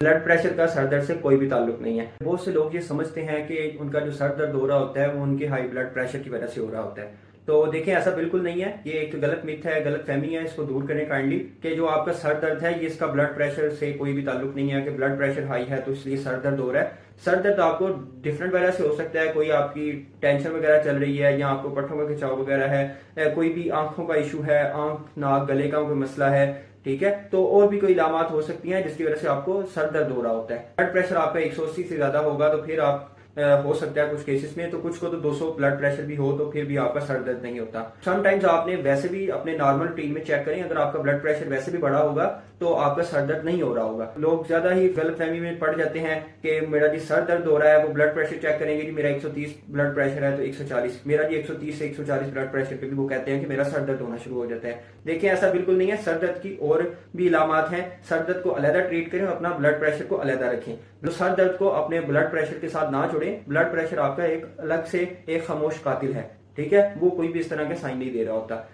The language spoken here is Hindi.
ब्लड प्रेशर का सर दर्द से कोई भी ताल्लुक नहीं है। बहुत से लोग ये समझते हैं कि उनका जो सर दर्द हो रहा होता है वो उनके हाई ब्लड प्रेशर की वजह से हो रहा होता है। तो देखें, ऐसा बिल्कुल नहीं है। ये एक गलत मिथ है, गलत फहमी है। इसको दूर करें काइंडली कि जो आपका सर दर्द है ये इसका ब्लड प्रेशर से कोई भी ताल्लुक नहीं है कि ब्लड प्रेशर हाई है तो इसलिए सर दर्द हो रहा है। सर दर्द आपको डिफरेंट वजह से हो सकता है। कोई आपकी टेंशन वगैरह चल रही है या आपको पट्टों का खिंचाव वगैरह है, कोई भी आंखों का इशू है, आंख नाक गले का कोई मसला है, ठीक है। तो और भी कोई इलामात हो सकती हैं जिसकी वजह से आपको सर दर्द हो रहा होता है। ब्लड प्रेशर आपका 180 से ज्यादा होगा तो फिर आप हो सकता है कुछ केसेस में, तो कुछ को तो 200 ब्लड प्रेशर भी हो तो फिर भी आपका सर दर्द नहीं होता। समटाइम्स आपने वैसे भी अपने नॉर्मल रूटीन में चेक करें, अगर आपका ब्लड प्रेशर वैसे भी बढ़ा होगा तो आपका सर दर्द नहीं हो रहा होगा। लोग ज्यादा ही गलतफहमी में पड़ जाते हैं कि मेरा जी सर दर्द हो रहा है, वो ब्लड प्रेशर चेक करेंगे जी मेरा 130 ब्लड प्रेशर है तो 140, मेरा जी 130 से 140 ब्लड प्रेशर पे भी वो कहते हैं कि मेरा सर दर्द होना शुरू हो जाता है। देखिए, ऐसा बिल्कुल नहीं है। सर दर्द की और भी इलामात हैं। सर दर्द को अलहदा ट्रीट करें, अपना ब्लड प्रेशर को अलहदा रखें। तो सर दर्द को अपने ब्लड प्रेशर के साथ ना जोड़ें। ब्लड प्रेशर आपका एक अलग से एक खामोश कातिल है, ठीक है। वो कोई भी इस तरह के साइन नहीं दे रहा होता।